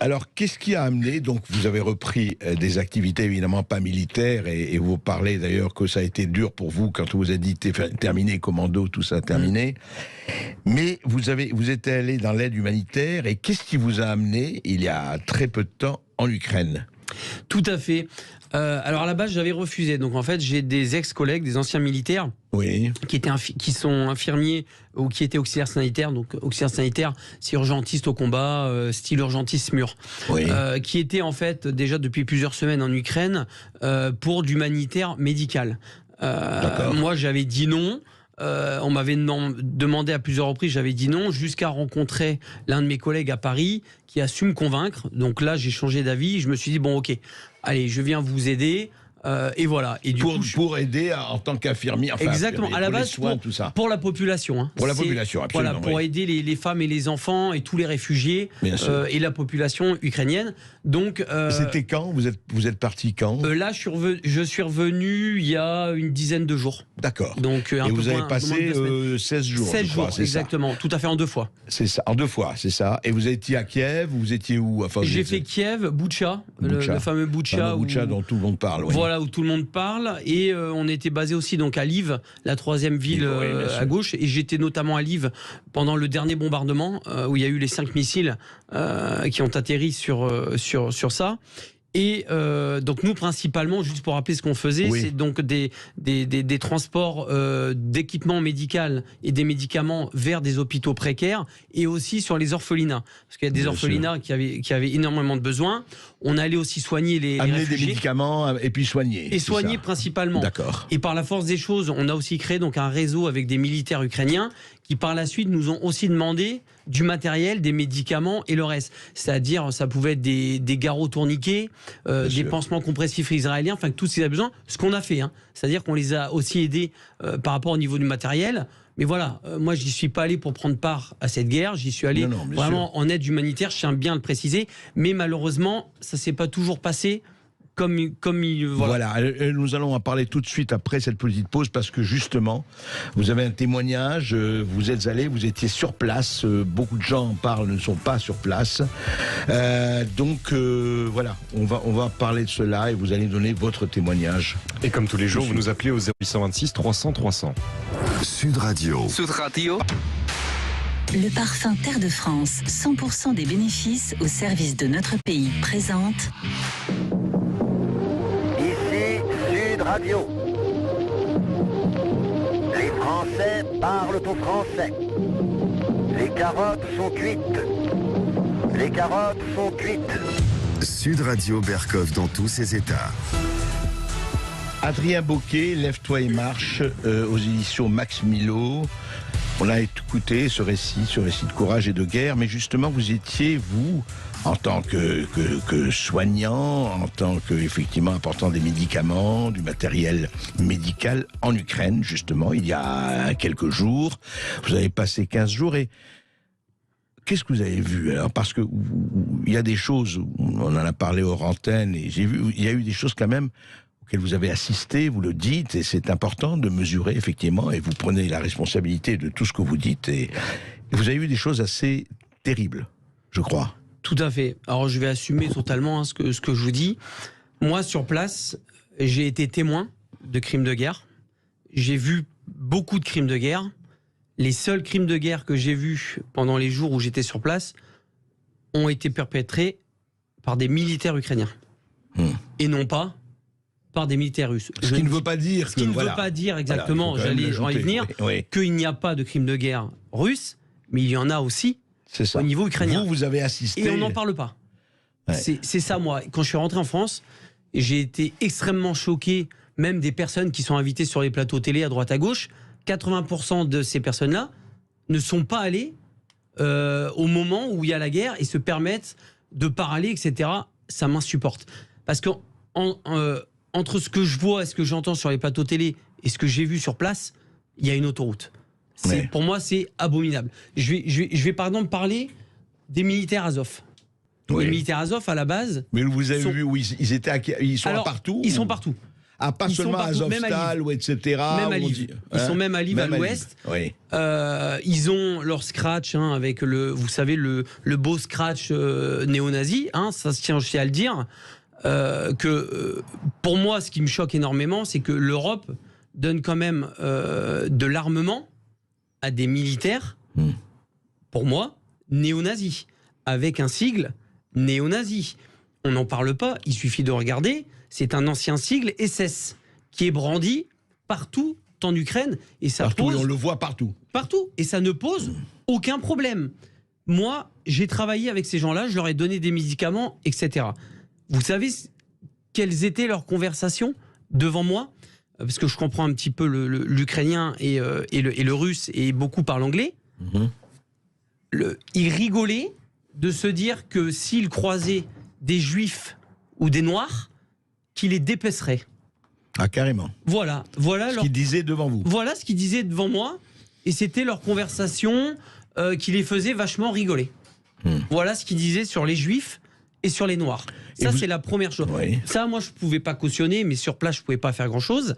Alors, qu'est-ce qui a amené, donc vous avez repris des activités évidemment pas militaires, et vous parlez d'ailleurs que ça a été dur pour vous quand vous avez dit terminé, commando, tout ça terminé. Mais vous êtes allé dans l'aide humanitaire, et qu'est-ce qui vous a amené, il y a très peu de temps, en Ukraine? Tout à fait. Alors à la base, j'avais refusé. Donc en fait, j'ai des ex-collègues, des anciens militaires, Oui. qui sont infirmiers ou qui étaient auxiliaires sanitaires. Donc auxiliaires sanitaires, c'est urgentiste au combat, style urgentiste mur. Oui. Qui étaient en fait déjà depuis plusieurs semaines en Ukraine pour d'humanitaire médical. Moi, j'avais dit non. On m'avait demandé à plusieurs reprises, j'avais dit non, jusqu'à rencontrer l'un de mes collègues à Paris qui a su me convaincre. Donc là, j'ai changé d'avis. Je me suis dit, bon, ok, allez, je viens vous aider. Et voilà. Et pour aider en tant qu'infirmier. Enfin, exactement. À la base, soins, tout ça. pour la population. Hein. Pour la population, absolument. Voilà, pour aider les femmes et les enfants et tous les réfugiés et la population ukrainienne. Donc. C'était quand vous êtes parti quand? Là, je suis revenu il y a une dizaine de jours. D'accord. Donc et vous avez passé 16 jours. 16 jours, crois, exactement. Ça. Tout à fait en 2 fois. C'est ça, en 2 fois, c'est ça. Et vous étiez à Kiev, vous étiez où? Enfin, j'ai fait Kiev, Boutcha, le fameux Boutcha. Boutcha dont tout le monde parle. Oui. Voilà, où tout le monde parle. Et on était basé aussi donc à Lviv, la 3e ville à gauche. Et j'étais notamment à Lviv pendant le dernier bombardement, où il y a eu les 5 missiles qui ont atterri sur ça. Et donc nous principalement, juste pour rappeler ce qu'on faisait, c'est donc des transports d'équipements médicaux et des médicaments vers des hôpitaux précaires, et aussi sur les orphelinats, parce qu'il y a des orphelinats qui avaient énormément de besoins. On allait aussi soigner les réfugiés. Des médicaments et puis soigner. Et soigner principalement. D'accord. Et par la force des choses, on a aussi créé donc un réseau avec des militaires ukrainiens qui par la suite nous ont aussi demandé du matériel, des médicaments et le reste. C'est-à-dire, ça pouvait être des garrots tourniquets, des pansements compressifs israéliens, enfin tout ce qu'ils avaient besoin, ce qu'on a fait. Hein. C'est-à-dire qu'on les a aussi aidés par rapport au niveau du matériel. Mais voilà, moi j'y suis pas allé pour prendre part à cette guerre, j'y suis allé vraiment en aide humanitaire, je tiens bien à le préciser, mais malheureusement ça s'est pas toujours passé comme il... Voilà, nous allons en parler tout de suite après cette petite pause, parce que justement, vous avez un témoignage, vous êtes allé, vous étiez sur place, beaucoup de gens en parlent, ne sont pas sur place. Donc voilà, on va parler de cela et vous allez donner votre témoignage. Et comme tous les jours, vous nous appelez au 0826 300 300. Sud Radio. Sud Radio. Le parfum Terre de France, 100% des bénéfices au service de notre pays, présente... Ici Sud Radio. Les Français parlent au français. Les carottes sont cuites. Les carottes sont cuites. Sud Radio Berkov dans tous ses états. Adrien Bocquet, Lève-toi et marche, aux éditions Max Milo. On a écouté ce récit de courage et de guerre, mais justement vous étiez, vous, en tant que soignant, en tant que, effectivement, apportant des médicaments, du matériel médical en Ukraine, justement, il y a quelques jours. Vous avez passé 15 jours et qu'est-ce que vous avez vu alors? Parce que il y a des choses, on en a parlé hors antenne, et j'ai vu, il y a eu des choses quand même auxquelles vous avez assisté, vous le dites, et c'est important de mesurer, effectivement, et vous prenez la responsabilité de tout ce que vous dites, et vous avez vu des choses assez terribles, je crois. Tout à fait. Alors je vais assumer totalement ce que je vous dis. Moi, sur place, j'ai été témoin de crimes de guerre. J'ai vu beaucoup de crimes de guerre. Les seuls crimes de guerre que j'ai vus pendant les jours où j'étais sur place ont été perpétrés par des militaires ukrainiens. Et non pas par des militaires russes. Ce qui ne veut pas dire... Ce qui ne veut pas dire exactement, voilà, j'allais y venir, qu'il n'y a pas de crimes de guerre russes, mais il y en a aussi au niveau ukrainien. Vous avez assisté... Et on n'en parle pas. Ouais. C'est ça, moi. Quand je suis rentré en France, j'ai été extrêmement choqué, même des personnes qui sont invitées sur les plateaux télé à droite à gauche. 80% de ces personnes-là ne sont pas allées au moment où il y a la guerre et se permettent de parler, etc. Ça m'insupporte. Parce que entre ce que je vois et ce que j'entends sur les plateaux télé et ce que j'ai vu sur place, il y a une autoroute. Pour moi, c'est abominable. Je vais par exemple parler des militaires Azov. Les militaires Azov, à la base... Mais vous avez vu où ils sont partout? Ils sont partout. Ah, pas Ils sont seulement à partout, même à Azovstal ou etc. Même à où on Lviv. dit- Ils sont même à Lviv, à Même l'ouest. Oui. Ils ont leur scratch avec vous savez, le beau scratch néo-nazi. Ça se tient aussi à le dire. Pour moi, ce qui me choque énormément, c'est que l'Europe donne quand même de l'armement à des militaires, pour moi, néo-nazis, avec un sigle néo-nazi. On n'en parle pas, il suffit de regarder. C'est un ancien sigle SS qui est brandi partout en Ukraine. Et ça Partout, pose... et on le voit partout. Partout. Et ça ne pose aucun problème. Moi, j'ai travaillé avec ces gens-là, je leur ai donné des médicaments, etc. Vous savez quelles étaient leurs conversations devant moi ? Parce que je comprends un petit peu l'ukrainien et le russe, et beaucoup parlent anglais. Ils rigolaient de se dire que s'ils croisaient des juifs ou des noirs, qu'ils les dépeceraient. Ah, carrément. Voilà Ce qu'ils disaient devant vous. Voilà ce qu'ils disaient devant moi, et c'était leur conversation qui les faisait vachement rigoler. Voilà ce qu'ils disaient sur les juifs et sur les noirs. Ça, c'est la première chose. Oui. Ça, moi, je pouvais pas cautionner, mais sur place, je pouvais pas faire grand-chose.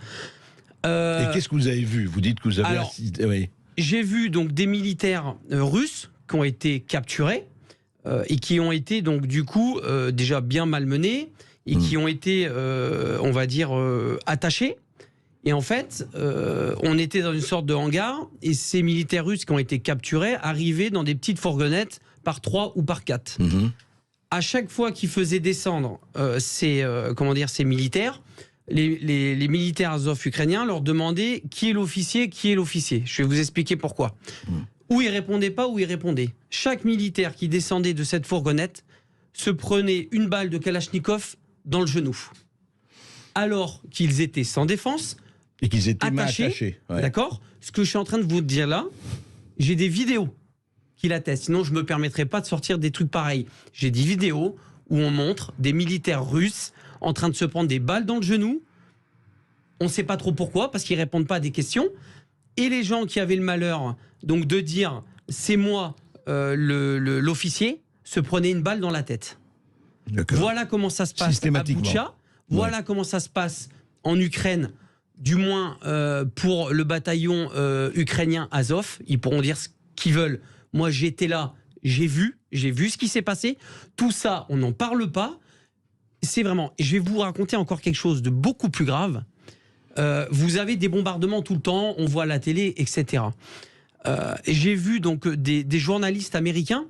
Et qu'est-ce que vous avez vu ? Vous dites que vous avez alors, assisté. Oui. J'ai vu donc des militaires russes qui ont été capturés et qui ont été donc du coup déjà bien malmenés et qui ont été, on va dire, attachés. Et en fait, on était dans une sorte de hangar et ces militaires russes qui ont été capturés arrivaient dans des petites fourgonnettes par 3 ou par 4. À chaque fois qu'ils faisaient descendre ces militaires, les militaires Azov ukrainiens leur demandaient qui est l'officier, qui est l'officier. Je vais vous expliquer pourquoi. Ou ils répondaient pas, ou ils répondaient. Chaque militaire qui descendait de cette fourgonnette se prenait une balle de Kalachnikov dans le genou. Alors qu'ils étaient sans défense, Et qu'ils étaient attachés. Ouais. D'accord ? Ce que je suis en train de vous dire là, j'ai des vidéos qui l'attestent. Sinon, je me permettrais pas de sortir des trucs pareils. J'ai des vidéos où on montre des militaires russes en train de se prendre des balles dans le genou. On ne sait pas trop pourquoi, parce qu'ils répondent pas à des questions. Et les gens qui avaient le malheur donc de dire c'est moi l'officier, se prenaient une balle dans la tête. Voilà comment ça se passe à Boutcha. Voilà comment ça se passe en Ukraine, du moins pour le bataillon ukrainien Azov. Ils pourront dire ce qu'ils veulent. Moi, j'étais là, j'ai vu ce qui s'est passé. Tout ça, on n'en parle pas. C'est vraiment... Je vais vous raconter encore quelque chose de beaucoup plus grave. Vous avez des bombardements tout le temps, on voit à la télé, etc. J'ai vu donc des journalistes américains.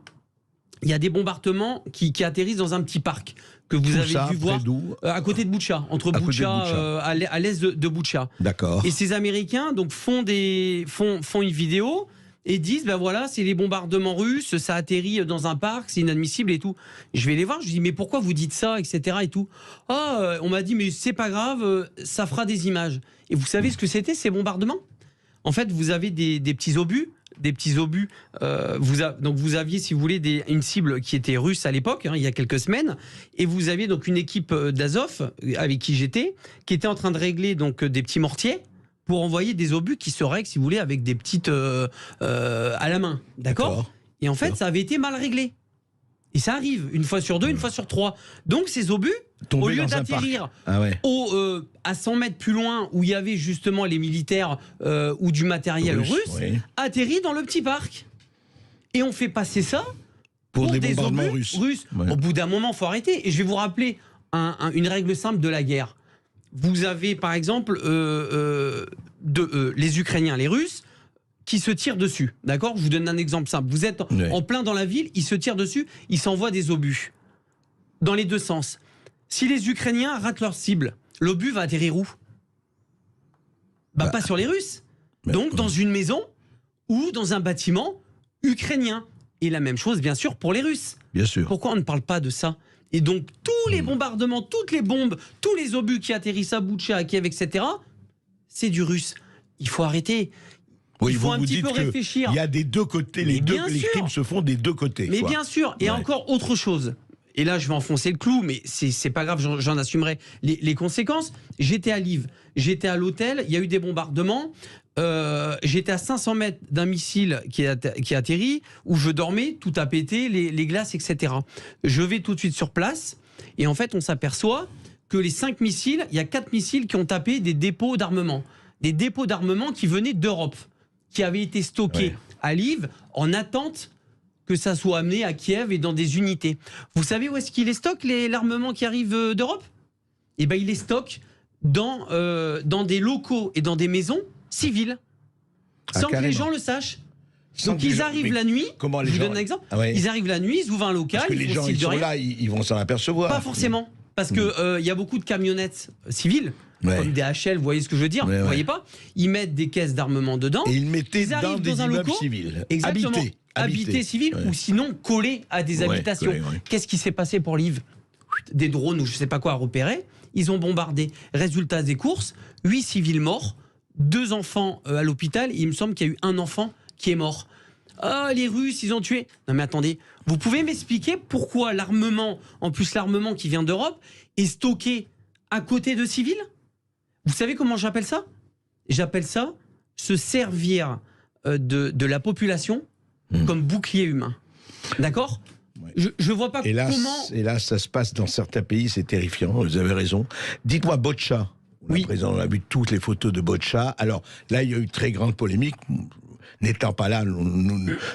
Il y a des bombardements qui atterrissent dans un petit parc que vous avez dû voir à côté de Boutcha, entre Boutcha, à l'est de Boutcha. D'accord. Et ces Américains donc font une vidéo et disent ben voilà, c'est les bombardements russes, ça atterrit dans un parc, c'est inadmissible et tout. Je vais les voir, je dis mais pourquoi vous dites ça, etc. et tout. On m'a dit mais c'est pas grave, ça fera des images. Et vous savez ce que c'était ces bombardements ? En fait, vous avez des petits obus. Donc vous aviez, si vous voulez, une cible qui était russe à l'époque, il y a quelques semaines, et vous aviez donc une équipe d'Azov avec qui j'étais, qui était en train de régler donc des petits mortiers pour envoyer des obus qui se règlent, si vous voulez, avec des petites à la main, d'accord ? Et en fait, ça avait été mal réglé. Et ça arrive une fois sur 2, une fois sur 3. Donc ces obus, au lieu d'atterrir à 100 mètres plus loin où il y avait justement les militaires ou du matériel russe, atterrit dans le petit parc. Et on fait passer ça pour des bombardements russes. Ouais. Au bout d'un moment, il faut arrêter. Et je vais vous rappeler une règle simple de la guerre. Vous avez par exemple les Ukrainiens, les Russes, qui se tirent dessus, d'accord ? Je vous donne un exemple simple. Vous êtes en plein dans la ville, ils se tirent dessus, ils s'envoient des obus. Dans les deux sens. Si les Ukrainiens ratent leur cible, l'obus va atterrir où ? Pas sur les Russes. Donc dans une maison ou dans un bâtiment ukrainien. Et la même chose, bien sûr, pour les Russes. Bien sûr. Pourquoi on ne parle pas de ça ? Et donc tous les bombardements, toutes les bombes, tous les obus qui atterrissent à Boutcha, à Kiev, etc., c'est du russe. Il faut arrêter. Oui, il faut un petit peu réfléchir. Il y a des deux côtés, les crimes se font des deux côtés. Mais bien sûr, et encore autre chose. Et là, je vais enfoncer le clou, mais c'est pas grave, j'en assumerai les conséquences. J'étais à Lviv, j'étais à l'hôtel, il y a eu des bombardements. J'étais à 500 mètres d'un missile qui atterrit, où je dormais, tout a pété, les glaces, etc. Je vais tout de suite sur place, et en fait, on s'aperçoit que les 5 missiles, il y a 4 missiles qui ont tapé des dépôts d'armement. Des dépôts d'armement qui venaient d'Europe, qui avaient été stockés à Lviv en attente que ça soit amené à Kiev et dans des unités. Vous savez où est-ce qu'il les stocke, l'armement qui arrive d'Europe ? Eh bien, il les stocke dans des locaux et dans des maisons civiles, sans que les gens le sachent. Donc ils arrivent la nuit, je vous donne un exemple, ils arrivent la nuit, ils ouvrent un local, parce que les gens ils sont là, ils vont s'en apercevoir. Pas forcément, parce que y a beaucoup de camionnettes civiles, comme des HL, vous voyez ce que je veux dire, vous voyez pas ? Ils mettent des caisses d'armement dedans, et ils mettaient arrivent dans des un immeubles local civils, exactement, habités civils, ou sinon collés à des habitations. Qu'est-ce qui s'est passé pour Lviv ? Des drones ou je sais pas quoi à repérer, ils ont bombardé. Résultat des courses, 8 civils morts, 2 enfants à l'hôpital, il me semble qu'il y a eu un enfant qui est mort. Ah, les Russes, ils ont tué. Non mais attendez, vous pouvez m'expliquer pourquoi l'armement, en plus l'armement qui vient d'Europe, est stocké à côté de civils ? Vous savez comment j'appelle ça ? J'appelle ça se servir de la population comme bouclier humain. D'accord ? Je ne vois pas comment... Hélas, ça se passe dans certains pays, c'est terrifiant, vous avez raison. Dites-moi, Botcha. On a vu toutes les photos de Botcha. Alors, là, il y a eu très grande polémique. N'étant pas là,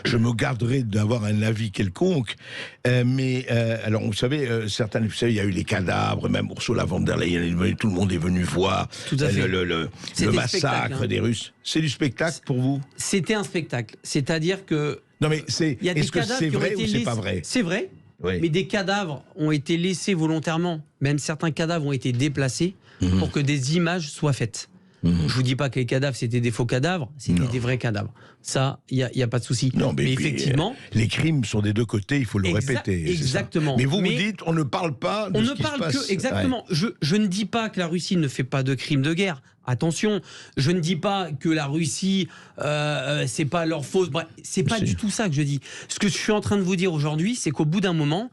je me garderai d'avoir un avis quelconque. Alors, vous savez, il y a eu les cadavres, même Ursula von der Leyen, tout le monde est venu voir le massacre des Russes. C'est du spectacle pour vous ? C'était un spectacle. C'est-à-dire que... Non, mais est-ce que c'est vrai ou c'est pas vrai ? C'est vrai, mais des cadavres ont été laissés volontairement, même certains cadavres ont été déplacés pour que des images soient faites. Je vous dis pas que les cadavres c'était des faux cadavres, c'était des vrais cadavres. Ça, il y a pas de souci. Non, mais effectivement, les crimes sont des deux côtés, il faut le répéter. Exactement. Mais vous dites, on ne parle pas de ce qui se passe. Exactement. Je ne dis pas que la Russie ne fait pas de crimes de guerre. Attention, je ne dis pas que la Russie, c'est pas leur faute. Bref, c'est pas du tout ça que je dis. Ce que je suis en train de vous dire aujourd'hui, c'est qu'au bout d'un moment,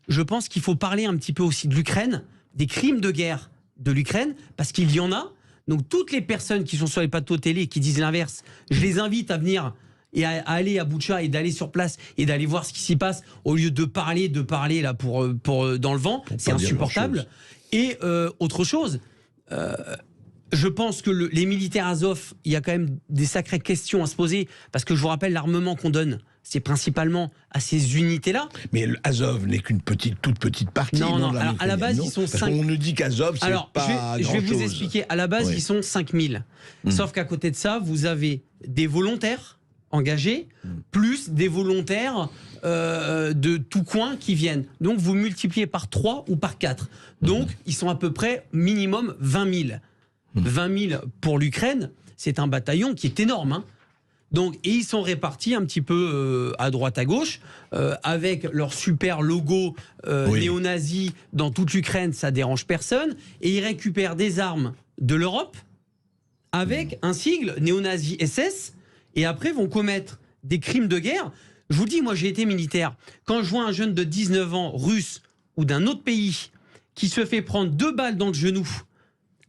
je pense qu'il faut parler un petit peu aussi de l'Ukraine, des crimes de guerre de l'Ukraine, parce qu'il y en a. Donc toutes les personnes qui sont sur les plateaux télé et qui disent l'inverse, je les invite à venir et à aller à Boutcha et d'aller sur place et d'aller voir ce qui s'y passe au lieu de parler là pour dans le vent, c'est insupportable. Et autre chose, je pense que les militaires Azov, il y a quand même des sacrées questions à se poser parce que je vous rappelle l'armement qu'on donne, c'est principalement à ces unités-là. Mais Azov n'est qu'une toute petite partie. Non. Alors, à la base, ils sont 5 000. On nous dit qu'Azov, c'est pas grand-chose. Je vais vous expliquer. À la base, ils sont 5 000. Sauf qu'à côté de ça, vous avez des volontaires engagés, plus des volontaires de tout coin qui viennent. Donc, vous multipliez par 3 ou par 4. Donc, ils sont à peu près minimum 20 000. 20 000 pour l'Ukraine, c'est un bataillon qui est énorme, hein. Donc, et ils sont répartis un petit peu à droite à gauche, avec leur super logo néo-nazi dans toute l'Ukraine, ça dérange personne, et ils récupèrent des armes de l'Europe avec un sigle néo-nazi SS, et après vont commettre des crimes de guerre. Je vous le dis, moi j'ai été militaire. Quand je vois un jeune de 19 ans russe ou d'un autre pays qui se fait prendre 2 balles dans le genou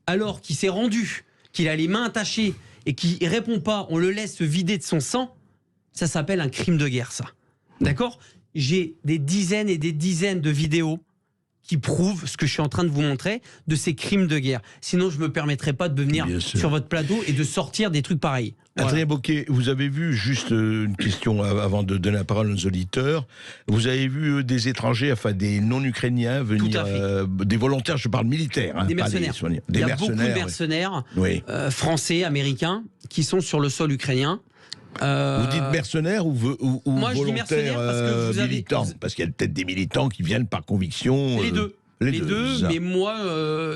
alors qu'il s'est rendu, qu'il a les mains attachées et qui répond pas, on le laisse se vider de son sang, ça s'appelle un crime de guerre, ça. D'accord ? J'ai des dizaines et des dizaines de vidéos qui prouvent ce que je suis en train de vous montrer de ces crimes de guerre. Sinon, je me permettrais pas de venir sur votre plateau et de sortir des trucs pareils. Voilà. Adrien Bocquet, vous avez vu, juste une question avant de donner la parole aux auditeurs, vous avez vu des étrangers, enfin des non-ukrainiens venir, des volontaires, je parle militaires. Hein, des mercenaires. Il y a beaucoup de mercenaires français, américains, qui sont sur le sol ukrainien. Vous dites mercenaires ou moi, volontaires parce que vous militants parce qu'il y a peut-être des militants qui viennent par conviction. Les deux. Les deux, mais moi,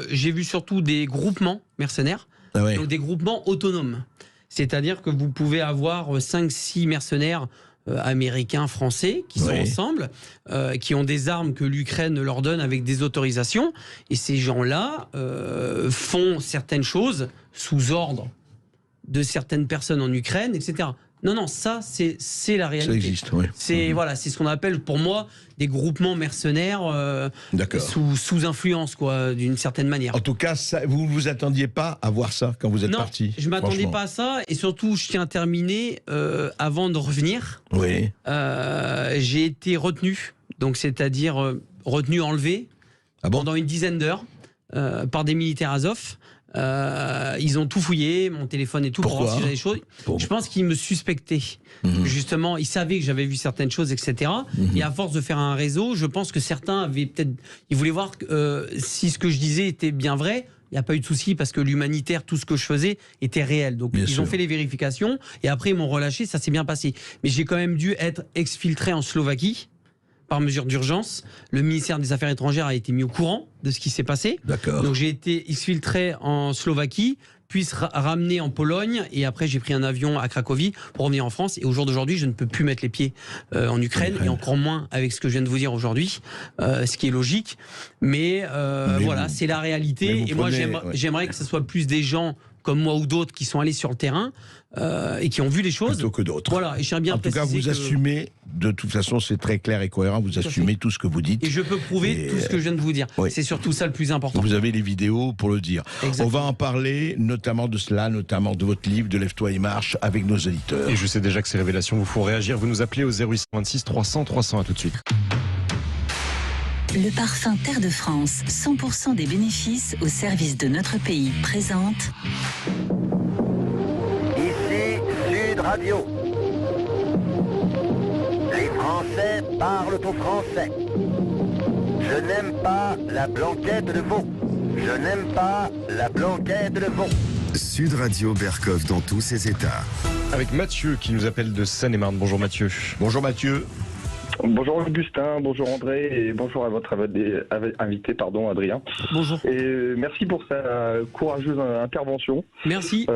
j'ai vu surtout des groupements mercenaires, donc des groupements autonomes. C'est-à-dire que vous pouvez avoir 5-6 mercenaires américains, français, qui sont ensemble, qui ont des armes que l'Ukraine leur donne avec des autorisations, et ces gens-là font certaines choses sous ordre de certaines personnes en Ukraine, etc. Non, ça, c'est la réalité. Ça existe, oui. C'est c'est ce qu'on appelle, pour moi, des groupements mercenaires sous influence, quoi, d'une certaine manière. En tout cas, vous ne vous attendiez pas à voir ça quand vous êtes parti ? Non, je ne m'attendais pas à ça. Et surtout, je tiens à terminer, avant de revenir, j'ai été retenu, donc c'est-à-dire retenu, enlevé, pendant une dizaine d'heures. par des militaires Azov. Ils ont tout fouillé, mon téléphone et tout. Pourquoi ? Pour voir si j'avais des choses. Je pense qu'ils me suspectaient. Justement, ils savaient que j'avais vu certaines choses, etc. Et à force de faire un réseau, je pense que certains avaient peut-être... Ils voulaient voir si ce que je disais était bien vrai. Il n'y a pas eu de souci parce que l'humanitaire, tout ce que je faisais était réel. Donc ils ont fait les vérifications et après ils m'ont relâché, ça s'est bien passé. Mais j'ai quand même dû être exfiltré en Slovaquie par mesure d'urgence. Le ministère des Affaires étrangères a été mis au courant de ce qui s'est passé. D'accord. Donc j'ai été exfiltré en Slovaquie, puis ramené en Pologne, et après j'ai pris un avion à Cracovie pour revenir en France. Et au jour d'aujourd'hui, je ne peux plus mettre les pieds en Ukraine, et encore moins avec ce que je viens de vous dire aujourd'hui, ce qui est logique. Mais voilà, c'est la réalité. Et moi, j'aimerais que ce soit plus des gens comme moi ou d'autres qui sont allés sur le terrain et qui ont vu les choses. Plutôt que d'autres. Voilà, et je tiens bien en tout cas, vous assumez, de toute façon, c'est très clair et cohérent, vous assumez tout ce que vous dites. Et je peux prouver tout ce que je viens de vous dire. Oui. C'est surtout ça le plus important. Vous avez les vidéos pour le dire. Exactement. On va en parler, notamment de cela, notamment de votre livre, de Lève-toi et marche, avec nos auditeurs. Et je sais déjà que ces révélations vous font réagir. Vous nous appelez au 0826 300 300. À tout de suite. Le parfum Terre de France, 100% des bénéfices au service de notre pays, présente... Ici, Sud Radio. Les Français parlent au français. Je n'aime pas la blanquette de veau. Je n'aime pas la blanquette de veau. Sud Radio Berkov dans tous ses états. Avec Mathieu qui nous appelle de Seine-et-Marne. Bonjour Mathieu. Bonjour Mathieu. Bonjour Augustin, bonjour André et bonjour à votre invité, Adrien. Bonjour. Et merci pour sa courageuse intervention. Merci.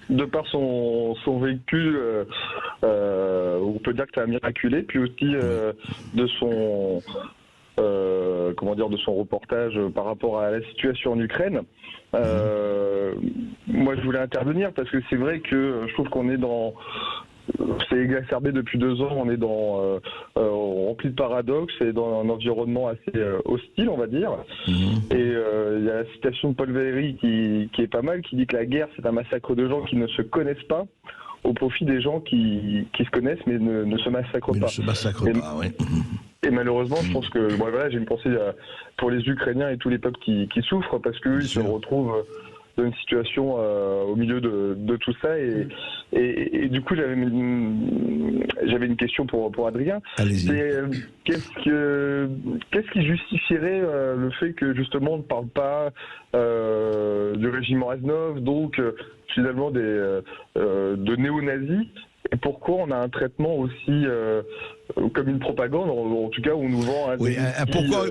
De par son vécu, on peut dire que ça a miraculé, puis aussi de son de son reportage par rapport à la situation en Ukraine. Moi, je voulais intervenir parce que c'est vrai que je trouve qu'on est dans... C'est exacerbé depuis 2 ans, on est rempli de paradoxes et dans un environnement assez hostile, on va dire. Et il y a la citation de Paul Valéry qui est pas mal, qui dit que la guerre, c'est un massacre de gens qui ne se connaissent pas, au profit des gens qui se connaissent mais ne se massacrent pas. Ne se massacrent pas, oui. Et malheureusement, je pense que j'ai une pensée pour les Ukrainiens et tous les peuples qui souffrent, parce qu'eux, ils se retrouvent dans une situation au milieu de tout ça. Et du coup, j'avais une question pour Adrien. Allez-y. Qu'est-ce qui justifierait le fait que, justement, on ne parle pas du régime Reznov, donc finalement de néo-nazis? Et pourquoi on a un traitement aussi comme une propagande, en tout cas, où on nous vend...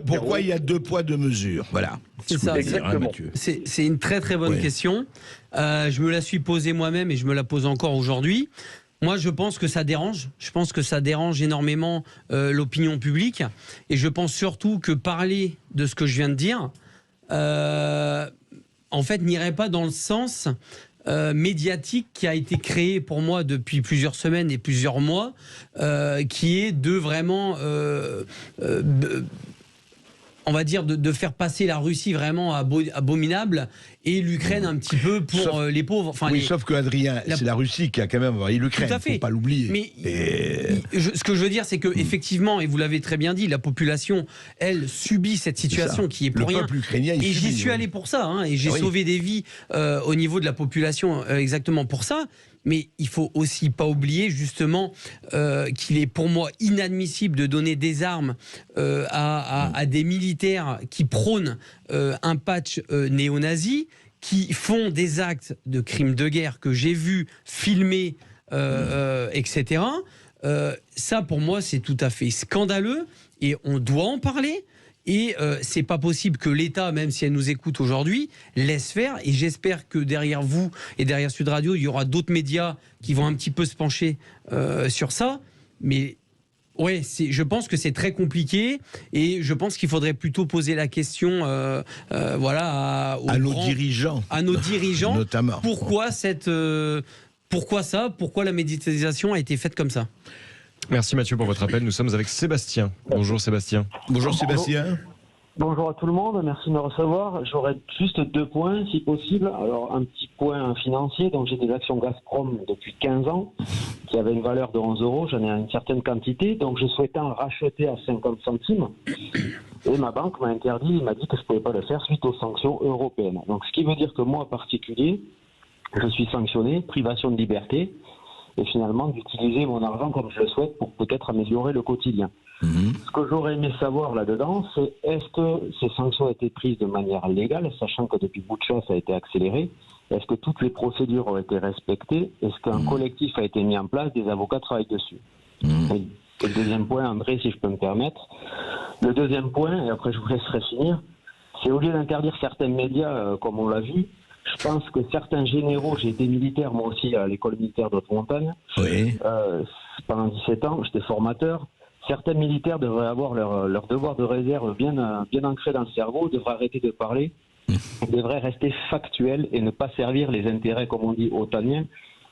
Pourquoi il y a 2 poids 2 mesures? Voilà. C'est ça, exactement. C'est une très très bonne question. Je me la suis posée moi-même et je me la pose encore aujourd'hui. Moi, je pense que ça dérange. Je pense que ça dérange énormément l'opinion publique. Et je pense surtout que parler de ce que je viens de dire, en fait, n'irait pas dans le sens... médiatique qui a été créé pour moi depuis plusieurs semaines et plusieurs mois, qui est de vraiment, on va dire, de faire passer la Russie vraiment abominable et l'Ukraine un petit peu pour les pauvres. Enfin, sauf que Adrien, c'est la Russie qui a quand même envahi l'Ukraine, il ne faut pas l'oublier. Mais ce que je veux dire, c'est que effectivement, et vous l'avez très bien dit, la population, elle, subit cette situation qui est pour rien. Le peuple ukrainien, et j'y suis allé pour ça, et j'ai sauvé des vies au niveau de la population exactement pour ça. Mais il faut aussi pas oublier justement qu'il est pour moi inadmissible de donner des armes à des militaires qui prônent un patch néo-nazi, qui font des actes de crimes de guerre que j'ai vus filmer, etc. Ça pour moi c'est tout à fait scandaleux et on doit en parler. Et c'est pas possible que l'État, même si elle nous écoute aujourd'hui, laisse faire. Et j'espère que derrière vous et derrière Sud Radio, il y aura d'autres médias qui vont un petit peu se pencher sur ça. Mais ouais, je pense que c'est très compliqué. Et je pense qu'il faudrait plutôt poser la question, à nos dirigeants, notamment. Pourquoi pourquoi la médiatisation a été faite comme ça? Merci Mathieu pour votre appel. Nous sommes avec Sébastien. Bonjour Sébastien. Bonjour Sébastien. Bonjour à tout le monde, merci de me recevoir. J'aurais juste 2 points si possible. Alors un petit point financier, donc j'ai des actions Gazprom depuis 15 ans qui avaient une valeur de 11 €, j'en ai une certaine quantité, donc je souhaitais en racheter à 50 centimes. Et ma banque m'a interdit, il m'a dit que je ne pouvais pas le faire suite aux sanctions européennes. Donc ce qui veut dire que moi en particulier, je suis sanctionné, privation de liberté, et finalement d'utiliser mon argent comme je le souhaite pour peut-être améliorer le quotidien. Ce que j'aurais aimé savoir là-dedans, c'est est-ce que ces sanctions ont été prises de manière légale, sachant que depuis Boutcha, ça a été accéléré. Est-ce que toutes les procédures ont été respectées? Est-ce qu'un collectif a été mis en place? Des avocats travaillent dessus. Et le deuxième point, André, si je peux me permettre. Le deuxième point, et après je vous laisserai finir, c'est au lieu d'interdire certains médias, comme on l'a vu, je pense que certains généraux, j'ai été militaire moi aussi à l'école militaire d'Haute-Montagne, pendant 17 ans, j'étais formateur. Certains militaires devraient avoir leur devoir de réserve bien ancré dans le cerveau, devraient arrêter de parler, devraient rester factuels et ne pas servir les intérêts, comme on dit, otaniens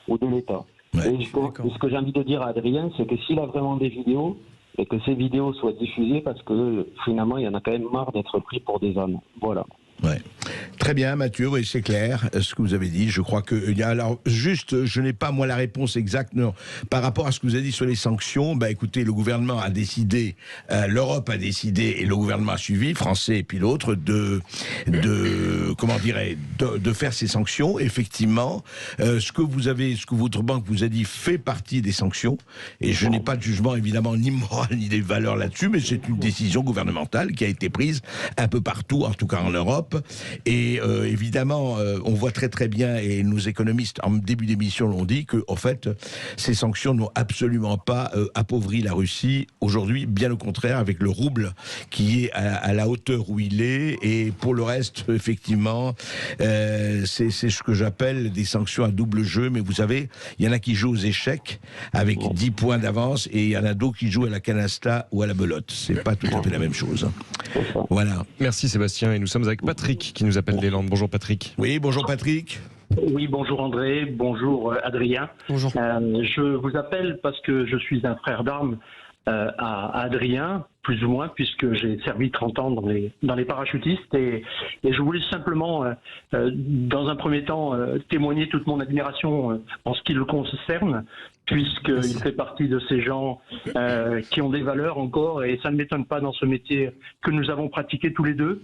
ou de l'État. Et ce que j'ai envie de dire à Adrien, c'est que s'il a vraiment des vidéos, et que ces vidéos soient diffusées, parce que finalement, il y en a quand même marre d'être pris pour des ânes. Voilà. Ouais. Très bien, Mathieu, oui, c'est clair ce que vous avez dit. Je crois que il y a alors juste, je n'ai pas moi la réponse exacte. Non, par rapport à ce que vous avez dit sur les sanctions, bah écoutez, le gouvernement a décidé, l'Europe a décidé et le gouvernement a suivi, français et puis l'autre, de faire ces sanctions. Effectivement, ce que votre banque vous a dit fait partie des sanctions. Et je n'ai pas de jugement évidemment ni moral ni des valeurs là-dessus, mais c'est une décision gouvernementale qui a été prise un peu partout, en tout cas en Europe. Et évidemment, on voit très très bien, et nos économistes en début d'émission l'ont dit, que en fait, ces sanctions n'ont absolument pas appauvri la Russie aujourd'hui, bien au contraire, avec le rouble qui est à la hauteur où il est. Et pour le reste, effectivement, c'est ce que j'appelle des sanctions à double jeu. Mais vous savez, il y en a qui jouent aux échecs avec 10 points d'avance, et il y en a d'autres qui jouent à la canasta ou à la belote. C'est pas tout à fait la même chose. Voilà. Merci Sébastien, et nous sommes avec Patrick qui nous appelle des Landes. Bonjour Patrick. Oui, bonjour Patrick. Oui, bonjour André, bonjour Adrien. Bonjour. Je vous appelle parce que je suis un frère d'armes à Adrien, plus ou moins, puisque j'ai servi 30 ans dans les parachutistes, et je voulais simplement, dans un premier temps, témoigner toute mon admiration en ce qui le concerne, puisqu'il fait partie de ces gens qui ont des valeurs encore, et ça ne m'étonne pas dans ce métier que nous avons pratiqué tous les deux,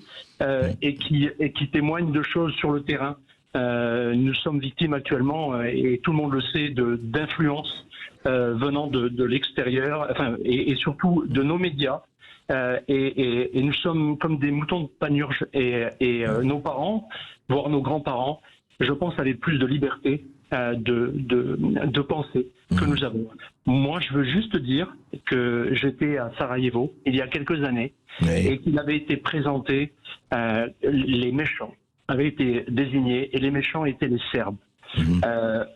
et qui témoignent de choses sur le terrain. Nous sommes victimes actuellement, et tout le monde le sait, d'influences venant de l'extérieur, enfin, et surtout de nos médias. Et nous sommes comme des moutons de panurge, et nos parents, voire nos grands-parents, je pense, avaient plus de liberté de pensée que nous avons. Moi, je veux juste dire que j'étais à Sarajevo il y a quelques années, et qu'il avait été présenté, les méchants avaient été désignés, et les méchants étaient les Serbes.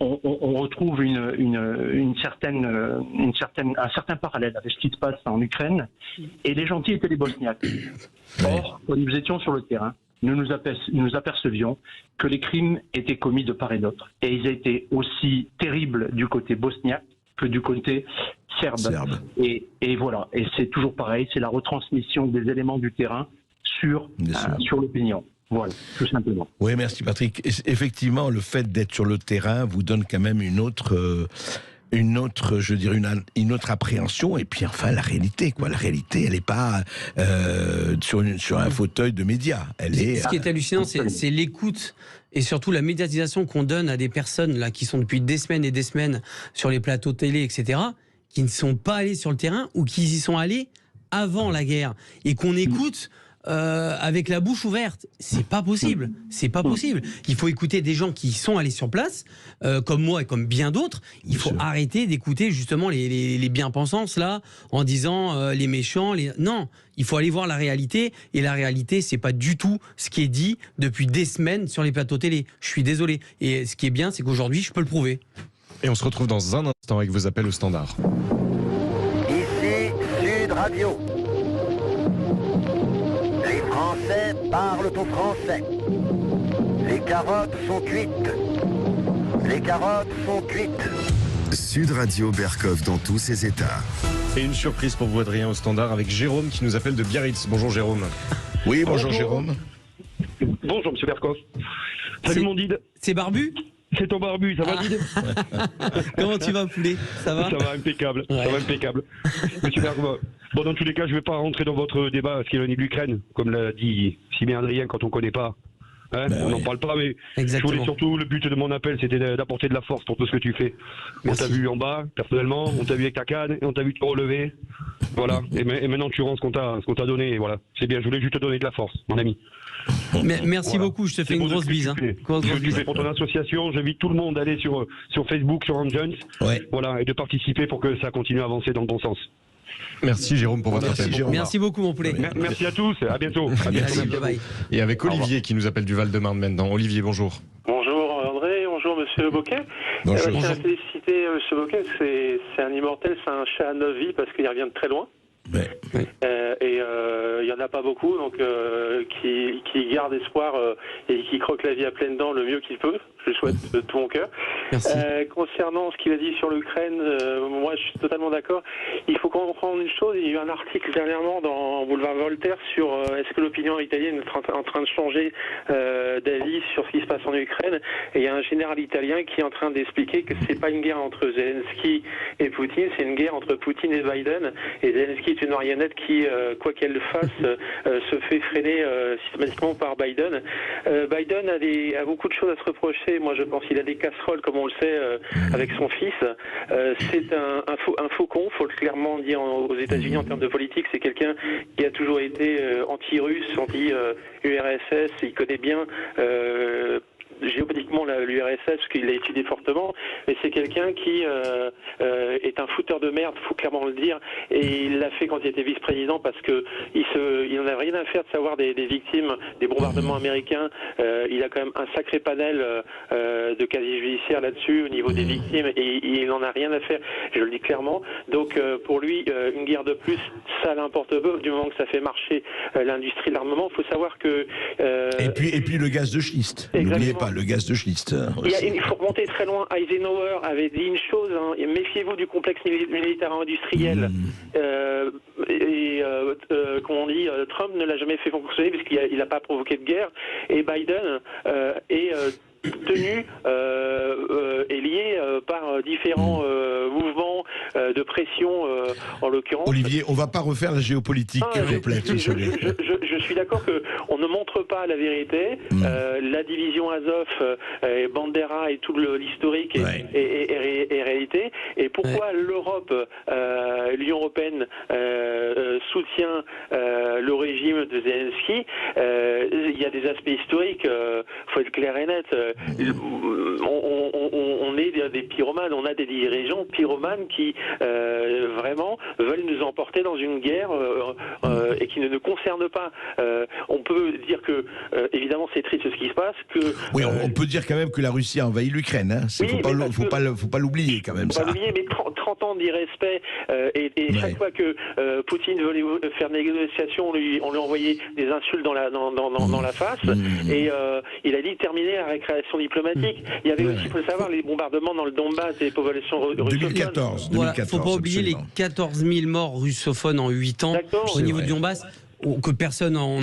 On retrouve un certain parallèle avec ce qui se passe en Ukraine, et les gentils étaient les Bosniaques. Or, quand nous étions sur le terrain, nous apercevions que les crimes étaient commis de part et d'autre, et ils étaient aussi terribles du côté bosniaque que du côté serbe. Et voilà, et c'est toujours pareil, c'est la retransmission des éléments du terrain sur l'opinion. Voilà, tout simplement. Oui, merci Patrick. Effectivement, le fait d'être sur le terrain vous donne quand même une autre, je dirais, une autre appréhension. Et puis enfin, la réalité, quoi. La réalité, elle n'est pas sur un fauteuil de médias. Ce qui est hallucinant, c'est l'écoute et surtout la médiatisation qu'on donne à des personnes là qui sont depuis des semaines et des semaines sur les plateaux télé, etc., qui ne sont pas allés sur le terrain ou qui y sont allés avant la guerre, et qu'on écoute avec la bouche ouverte. C'est pas possible. C'est pas possible. Il faut écouter des gens qui sont allés sur place, comme moi et comme bien d'autres. Il faut arrêter d'écouter justement les bien-pensances là, en disant les méchants. Non, il faut aller voir la réalité. Et la réalité, c'est pas du tout ce qui est dit depuis des semaines sur les plateaux télé. Je suis désolé. Et ce qui est bien, c'est qu'aujourd'hui, je peux le prouver. Et on se retrouve dans un instant avec vos appels au standard. Ici Sud Radio. Les Français parlent au français. Les carottes sont cuites. Les carottes sont cuites. Sud Radio Berkov dans tous ses états. Et une surprise pour vous, Adrien, au standard, avec Jérôme qui nous appelle de Biarritz. Bonjour Jérôme. Oui, bonjour Jérôme. Bonjour Monsieur Berkov. Salut mon Did. C'est Barbu ? C'est ton Barbu, ça va Did? Comment tu vas, poulet? Ça va? Ça va impeccable, ça va impeccable. Monsieur Berkov, Bon, dans tous les cas, je ne vais pas rentrer dans votre débat, ce qu'il en est de l'Ukraine, comme l'a dit si bien Adrien, quand on ne connaît pas. Hein, on n'en parle pas, mais je voulais surtout, le but de mon appel, c'était d'apporter de la force pour tout ce que tu fais. On t'a vu en bas, personnellement, on t'a vu avec ta canne, et on t'a vu te relever. Voilà, et maintenant tu rends ce qu'on t'a donné, et voilà. C'est bien, je voulais juste te donner de la force, mon ami. Merci beaucoup, je te fais une grosse bise. Tu fais pour ton association, j'invite tout le monde à aller sur Facebook, sur Amjones, voilà, et de participer pour que ça continue à avancer dans le bon sens. Merci Jérôme pour votre appel. Merci beaucoup mon poulet. Merci à tous, à bientôt. Bye. Et avec Olivier qui nous appelle du Val-de-Marne maintenant. Olivier, bonjour. Bonjour André, bonjour Monsieur Boquet. Bonjour. Je tiens à féliciter Monsieur Boquet, c'est un immortel, c'est un chat à 9 vies parce qu'il revient de très loin. Il y en a pas beaucoup, donc qui garde espoir et qui croque la vie à pleines dents le mieux qu'il peut. Je le souhaite de tout mon cœur. Concernant ce qu'il a dit sur l'Ukraine, moi je suis totalement d'accord. Il faut comprendre une chose, il y a eu un article dernièrement dans Boulevard Voltaire sur est-ce que l'opinion italienne est en train de changer d'avis sur ce qui se passe en Ukraine, et il y a un général italien qui est en train d'expliquer que c'est pas une guerre entre Zelensky et Poutine, c'est une guerre entre Poutine et Biden, et Zelensky est une marionnette qui, quoi qu'elle fasse, se fait freiner systématiquement par Biden. Biden a beaucoup de choses à se reprocher. Moi, je pense qu'il a des casseroles, comme on le sait, avec son fils. C'est un faucon, faut le clairement dire aux États-Unis en termes de politique. C'est quelqu'un qui a toujours été anti-russe, anti-URSS. Il connaît bien géopolitiquement l'URSS, parce qu'il l'a étudié fortement, mais c'est quelqu'un qui est un fouteur de merde, faut clairement le dire, et il l'a fait quand il était vice-président parce que il n'en a rien à faire de savoir des victimes des bombardements américains. Il a quand même un sacré panel de casier judiciaire là-dessus au niveau des victimes, et il n'en a rien à faire, je le dis clairement. Donc pour lui, une guerre de plus, ça l'importe peu, du moment que ça fait marcher l'industrie de l'armement. Il faut savoir que... Et puis le gaz de schiste, n'oubliez pas le gaz de schiste. Il faut remonter très loin. Eisenhower avait dit une chose, méfiez-vous du complexe militaire industriel. Comme on dit, Trump ne l'a jamais fait fonctionner puisqu'il n'a pas provoqué de guerre. Et Biden est tenu et lié par différents mouvements de pression, en l'occurrence. Olivier, on ne va pas refaire la géopolitique complète. Je suis d'accord qu'on ne montre pas la vérité. La division Azov, Bandera et tout l'historique est réalité. Et pourquoi l'Europe, l'Union européenne soutient le régime de Zelensky? Il y a des aspects historiques, faut être clair et net. On est des pyromanes, on a des dirigeants pyromanes qui vraiment veulent nous emporter dans une guerre et qui ne nous concerne pas. On peut dire que évidemment c'est triste ce qui se passe. Oui, on peut dire quand même que la Russie a envahi l'Ukraine. Hein. Faut pas l'oublier quand même. Faut pas l'oublier, mais 30 ans d'irrespect et chaque fois que Poutine voulait faire des négociations, on lui envoyait des insultes dans la face et il a dit terminer la récréation diplomatique. Il y avait aussi, il faut le savoir, les bombardements dans le Donbass des populations russophones. 2014. Voilà, faut pas oublier les 14 000 morts russophones en 8 ans au niveau du Donbass. Que personne n'en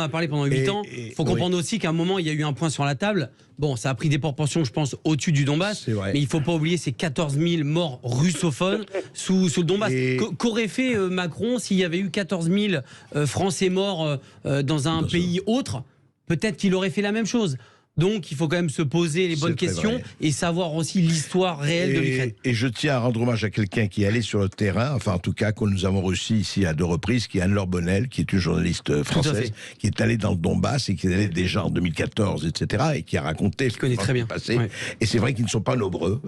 a parlé pendant 8 ans. Il faut comprendre aussi qu'à un moment, il y a eu un point sur la table. Bon, ça a pris des proportions, je pense, au-dessus du Donbass. Mais il ne faut pas oublier ces 14 000 morts russophones sous le Donbass. Qu'aurait fait Macron s'il y avait eu 14 000 Français morts dans un pays autre? Peut-être qu'il aurait fait la même chose. Donc, il faut quand même se poser les bonnes questions et savoir aussi l'histoire réelle de l'Ukraine. Et je tiens à rendre hommage à quelqu'un qui est allé sur le terrain, enfin en tout cas que nous avons reçu ici à 2 reprises, qui est Anne-Laure Bonnel, qui est une journaliste française, qui est allée dans le Donbass et qui est allée déjà en 2014, etc. et qui a raconté ce qui connaît très bien. Passé. Et c'est vrai qu'ils ne sont pas nombreux.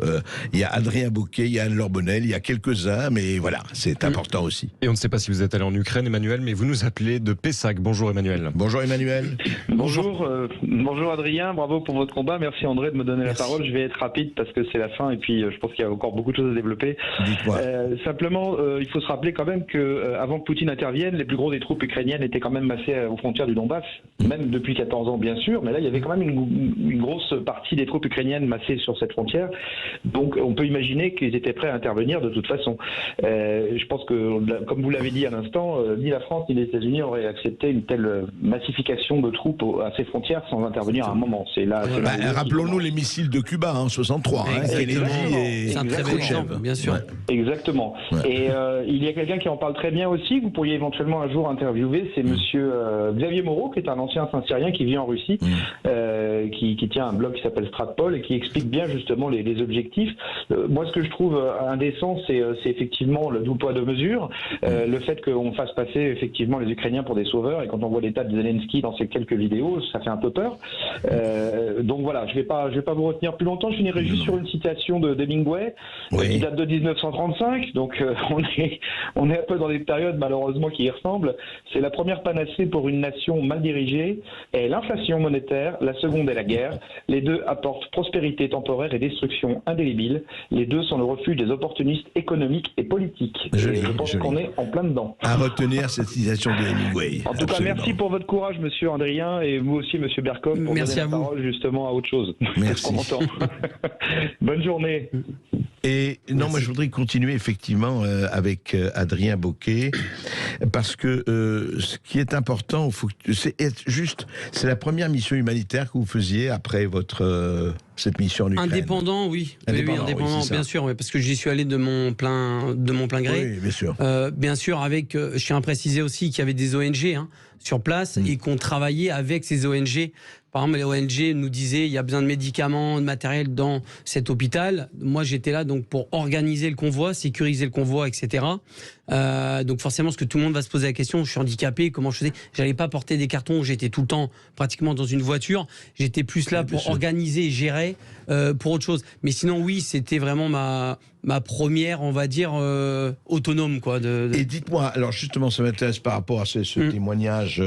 Il y a Adrien Boquet, il y a Anne-Laure Bonnel, il y a quelques-uns, mais voilà, c'est important aussi. Et on ne sait pas si vous êtes allé en Ukraine, Emmanuel, mais vous nous appelez de Pessac. Bonjour Emmanuel. Bonjour Emmanuel. Bonjour Adrien, bravo pour votre combat. Merci André de me donner la parole. Je vais être rapide parce que c'est la fin et puis je pense qu'il y a encore beaucoup de choses à développer. Simplement, il faut se rappeler quand même qu'avant que Poutine intervienne, les plus gros des troupes ukrainiennes étaient quand même massés aux frontières du Donbass, même depuis 14 ans bien sûr, mais là il y avait quand même une grosse partie des troupes ukrainiennes massées sur cette frontière. Donc on peut imaginer qu'ils étaient prêts à intervenir de toute façon. Je pense que, comme vous l'avez dit à l'instant, ni la France ni les États-Unis auraient accepté une telle massification de troupes à ces frontières sans intervenir à un moment. C'est là. Rappelons-nous les missiles de Cuba en 63. C'est un très bon exemple, bien sûr. Exactement. Et il y a quelqu'un qui en parle très bien aussi, que vous pourriez éventuellement un jour interviewer, c'est monsieur Xavier Moreau, qui est un ancien Saint-Cyrien qui vit en Russie, qui tient un blog qui s'appelle Stratpol et qui explique bien justement les objectifs. Moi, ce que je trouve indécent, c'est effectivement le double poids deux mesures, le fait qu'on fasse passer effectivement les Ukrainiens pour des sauveurs, et quand on voit l'état de Zelensky dans ces quelques vidéos, ça fait un peu peur. Donc voilà, je vais pas vous retenir plus longtemps. Je finirai juste sur une citation de Hemingway, qui date de 1935. Donc on est un peu dans des périodes malheureusement qui y ressemblent. C'est la première panacée pour une nation mal dirigée est l'inflation monétaire. La seconde est la guerre. Les deux apportent prospérité temporaire et destruction indélébile. Les deux sont le refuge des opportunistes économiques et politiques. Je pense qu'on est en plein dedans. À retenir cette citation de Hemingway. En tout cas, merci pour votre courage, monsieur Adrien, et vous aussi, monsieur Berkov, pour donner la parole justement à autre chose. Merci. Bonne journée. Et non, moi je voudrais continuer effectivement avec Adrien Bocquet, parce que ce qui est important, c'est la première mission humanitaire que vous faisiez après cette mission en Ukraine. Indépendant, oui. Indépendant, bien sûr, parce que j'y suis allé de mon plein gré. Oui, bien sûr. Bien sûr, avec, je tiens à préciser aussi qu'il y avait des ONG sur place et qu'on travaillait avec ces ONG. Par exemple, les ONG nous disaient il y a besoin de médicaments, de matériel dans cet hôpital. Moi, j'étais là donc pour organiser le convoi, sécuriser le convoi, etc. Donc forcément, parce que tout le monde va se poser la question, je suis handicapé, comment je faisais? J'allais pas porter des cartons, j'étais tout le temps pratiquement dans une voiture. J'étais plus là pour organiser et gérer pour autre chose. Mais sinon, oui, c'était vraiment ma première, on va dire, autonome, quoi. Et dites-moi, alors justement, ça m'intéresse par rapport à ce témoignage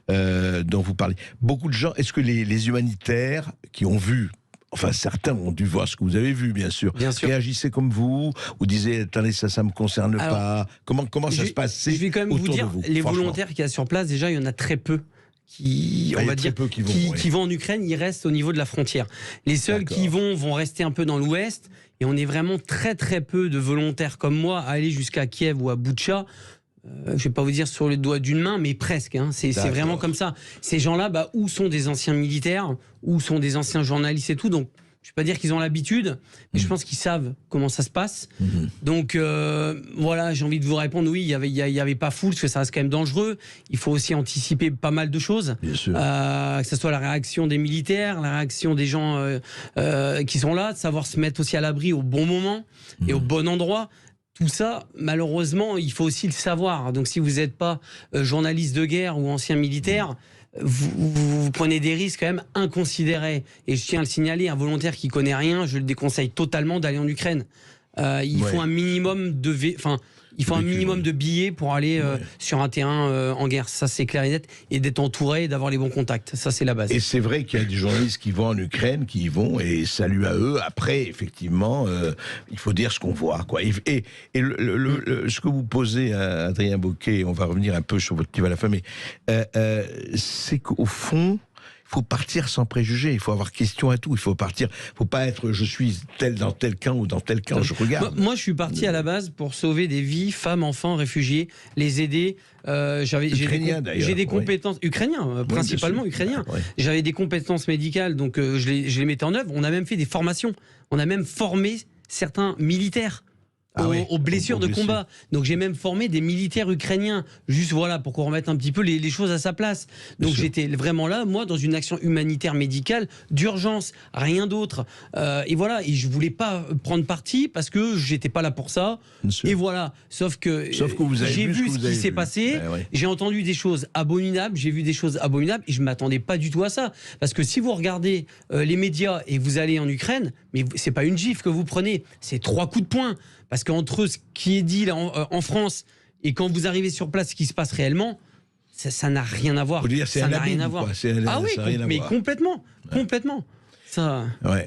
dont vous parlez. Beaucoup de gens, est-ce que les humanitaires qui ont vu, enfin certains ont dû voir ce que vous avez vu, bien sûr, réagissaient comme vous disaient, attendez, ça me concerne pas. Comment ça se passe? Je vais quand même vous dire, les volontaires qu'il y a sur place, déjà, il y en a très peu. Qui vont en Ukraine, ils restent au niveau de la frontière. Les seuls qui vont rester un peu dans l'ouest, et on est vraiment très très peu de volontaires comme moi à aller jusqu'à Kiev ou à Boutcha. Je ne vais pas vous dire sur les doigts d'une main, mais presque. C'est vraiment comme ça. Ces gens-là, où sont des anciens militaires, où sont des anciens journalistes et tout, donc je ne vais pas dire qu'ils ont l'habitude, mais je pense qu'ils savent comment ça se passe. Donc voilà, j'ai envie de vous répondre, oui, il y avait pas foule, parce que ça reste quand même dangereux. Il faut aussi anticiper pas mal de choses. Bien sûr. Que ce soit la réaction des militaires, la réaction des gens qui sont là, de savoir se mettre aussi à l'abri au bon moment et au bon endroit. Tout ça, malheureusement, il faut aussi le savoir. Donc si vous n'êtes pas journaliste de guerre ou ancien militaire, vous prenez des risques quand même inconsidérés. Et je tiens à le signaler, un volontaire qui connaît rien, je le déconseille totalement d'aller en Ukraine. Il faut un minimum de billets pour aller sur un terrain en guerre. Ça, c'est clair et net. Et d'être entouré et d'avoir les bons contacts. Ça, c'est la base. Et c'est vrai qu'il y a des journalistes qui vont en Ukraine, qui y vont, et salut à eux. Après, effectivement, il faut dire ce qu'on voit, quoi. Et ce que vous posez à Adrien Bocquet, on va revenir un peu sur votre livre à la fin, mais c'est qu'au fond, il faut partir sans préjugés, il faut avoir question à tout, il faut partir, faut pas être je suis tel dans tel camp ou dans tel camp, je regarde. Moi je suis parti à la base pour sauver des vies, femmes, enfants, réfugiés, les aider. J'ai des compétences ukrainiens, principalement ukrainiens. J'avais des compétences médicales, donc je les mettais en œuvre. On a même fait des formations, on a même formé certains militaires aux blessures de combat. Donc j'ai même formé des militaires ukrainiens, juste voilà, pour qu'on remette un petit peu les choses à sa place. Donc j'étais vraiment là, moi, dans une action humanitaire médicale d'urgence, rien d'autre. Et voilà, et je voulais pas prendre parti parce que j'étais pas là pour ça. Et voilà, sauf que j'ai vu ce qui s'est passé, j'ai entendu des choses abominables, j'ai vu des choses abominables et je m'attendais pas du tout à ça. Parce que si vous regardez les médias et vous allez en Ukraine, mais c'est pas une gifle que vous prenez, c'est 3 coups de poing. Parce qu'entre ce qui est dit là, en France et quand vous arrivez sur place, ce qui se passe réellement, ça n'a rien à voir. Ça n'a rien à voir. Ah oui, mais complètement. Ça... Ouais.